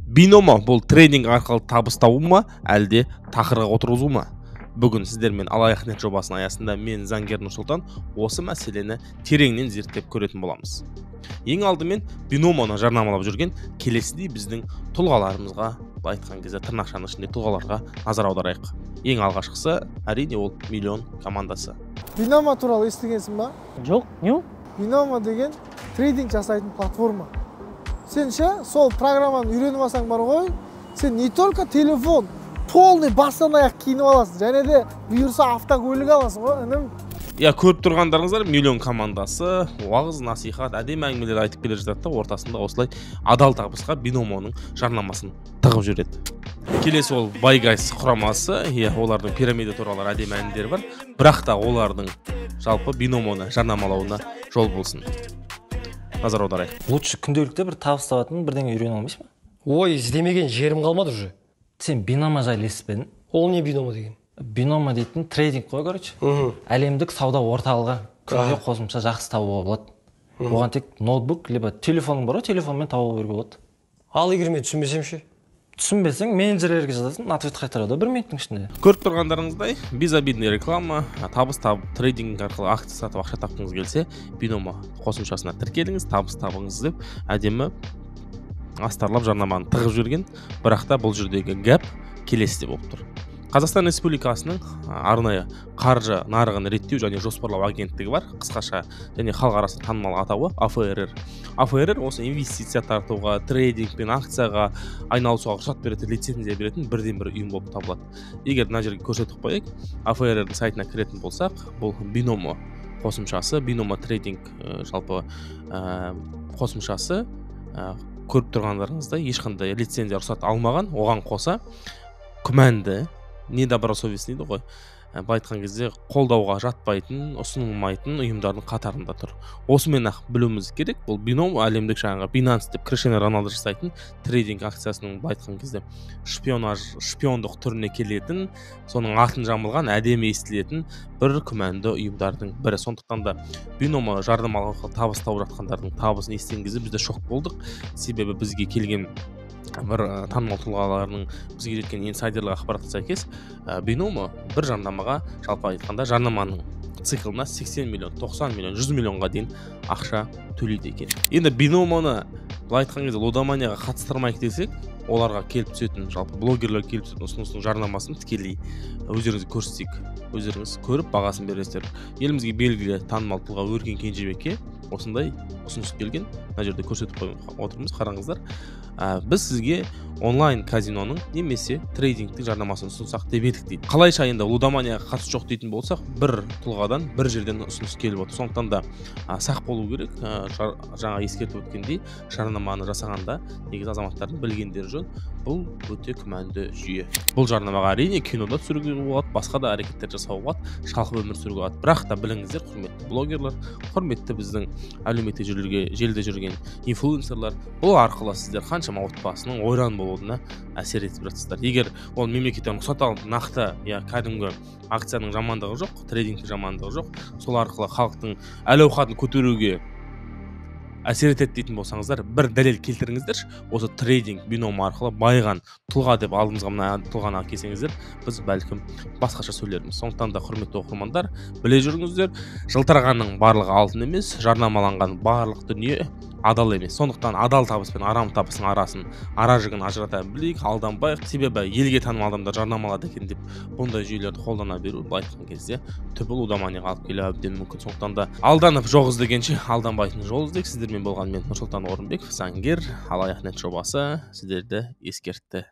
Биномо бұл трейдинг арқылы табыс табу ма, әлде тақырға отырғызу ма? Бүгін сіздермен Алаяқ.нет жобасының аясында мен заңгер Нұрсұлтан осы мәселені тереңнен зерттеп көретін боламыз. Ең алдымен биномоны жарнамалап жүрген келесідей біздің тұлғаларымызға, айтқан кезде тырнақшаның ішінде тұлғаларға назар аударайық. Ең алғашқысы әрине ол миллион командасы. Биномо туралы естігенсің ба? Жоқ, не ол? Биномо деген трейдинг жасайтын платформа. Сен ше, сол программаны үйреніп алсаң бар ғой, сен не только телефон, полный бастан аяқ киініп аласың, және де бұйырса автокөлік аласың ғой, інім. Көріп тұрғандарыңыздар миллион командасы, уағыз, насихат, әдемі әңгімелер айтып келе жатады, ортасында осылай адал табысқа биномоның жарнамасын тығып жүреді. Келесі ол Байгайс құрамасы, олардың пирамида туралы әдемі әндері бар, бірақ та олардың жалпы биномоны жарнамалауына жол болсын. Назар аударайық. Лучше күнделікті бір табыс табатын бірдеңе үйрене алмайсың ба? Ой, іздемеген жерім қалмады уже. Сен биномо жайлы естіп пе едің? Ол не биномо деген? Биномо дейтін трейдинг қой, короче. Әлемдік сауда орталығы. Күнде қосымша жақсы табуға болады. Оған тек ноутбук, либо телефоның бар, телефонмен табуға беруге болады. Ал егер мен түсінбесем ше? Түсінбесең, менеджерлерге жазасың, ответ қайтарады 1 минуттың ішінде. Көріп тұрғандарыңыздай, безобидный реклама, табыс табып, трейдинг арқылы акция сатып ақша тапқыңыз келсе, биномо қосымшасына тіркеліңіз, табыс табыңыз деп әдемі астарлап жарнаманы тығып жүрген, бірақ та бұл жердегі гәп келесіде болып тұр. Қазақстан Республикасының арнайы қаржы нарығын реттеу және жоспарлау агенттігі бар, қысқаша және халық арасында танымал атауы АФРР. АФРР осы инвестиция тартуға, трейдинг пен акцияға айналысуға рұқсат беретін, лицензия беретін бірден-бір ұйым болып табылады. Егер мына жерге көрсетіп қояйық, АФРР сайтына кіретін болсақ, бұл биномо қосымшасы, биномо трейдинг жалпы қосымшасы көріп тұрғандарыңыздай ешқандай лицензия рұқсат алмаған, оған қоса күмәнді, недобросовестный дейді ғой, айтқан кезде қолдауға жатпайтын, ұсынылмайтын ұйымдардың қатарында тұр. Осымен ақ білуіміз керек, бұл биномо әлемдік жаңағы Binance деп Криштиану Роналду жасайтын трейдинг акциясының айтқан кезде шпиондық түріне келетін, соның атын жамылған, әдемі естілетін бір күмәнді ұйымдардың бірі. Сондықтан да биномо жарнамалауға табыс тауып жатқандардың табысын естіген кезде бізде шок болдық, себебі бізге келген бір танымал тұлғаларының бізге жеткен инсайдерлік ақпаратқа сәйкес, биномо бір жарнамаға жалпы айтқанда жарнаманың циклына 80 миллион, 90 миллион, 100 миллионға дейін ақша төлейді екен. Енді биномоны былай айтқан кезде лудоманияға қатыстырмайық десек, оларға келіп түсетін, жалпы блогерлер келіп түсетін ұсыныстың жарнамасын тікелей өздеріңізге көрсетейік. Өздеріңіз көріп бағасын бересіздер. Елімізге белгілі танымал тұлға Өркен Кенжебекке осындай ұсыныс келген. Мына жерде көрсетіп отырмыз, қараңыздар. Біз сізге онлайн казиноның немесе трейдингтің жарнамасын ұсынсақ деп едік дейді. Қалайша енді лудоманияға қатысы жоқ дейтін болсақ, бір тұлғадан бір жерден ұсыныс келіп отыр. Сондықтан да сақ болу керек. Жаңа ескертіп өткендей, жарнаманы жасағанда негізі азаматтардың білгендері жөн. Бұл өте күмәнді жүйе. Бұл жарнамаға әрине кинода түсіруге болады, басқа да әрекеттер жасауға болады, шалқып өмір сүруге болады. Бірақ та біліңіздер, құрметті блогерлар, құрметті біздің әлеуметтік желіде жүрген инфлюенсерлар, бұл арқылы сіздер қаншама отбасының ойран болуына әсер етіп жатсыздар. Егер ол мемлекеттен рұқсат алып, нақты кәдімгі акцияның жамандығы жоқ, трейдингтің жамандығы жоқ, сол арқылы халықтың әл-ауқатын көтеруге әсер етеді дейтін болсаңыздар, бір дәлел келтіріңіздер. Осы трейдинг биномо арқылы байыған тұлға деп алдымызға мына тұлғаны келсеңіздер, біз бәлкім басқаша сөйлерміз. Сондықтан да құрметті оқырмандар, біле жүріңіздер, жылтырағанның барлығы алтын емес, жарнамаланған барлық дүние адал емес. Сондықтан адал табыс пен арам табыстың арасын, ара жігін ажырата білейік, алданбайық. Себебі елге танымал адамдар жарнамалады екен деп бұндай жүйелерді қолдана беру, былай айтқан кезде түбі лудоманияға алып келуі әбден мүмкін. Сондықтан да алданып жоқ іздегенше алданбайтын жол іздейік. Сіздермен болған мен Нұрсұлтан Орынбеков, заңгер, Алаяқ.нет жобасы сіздерді ескертті.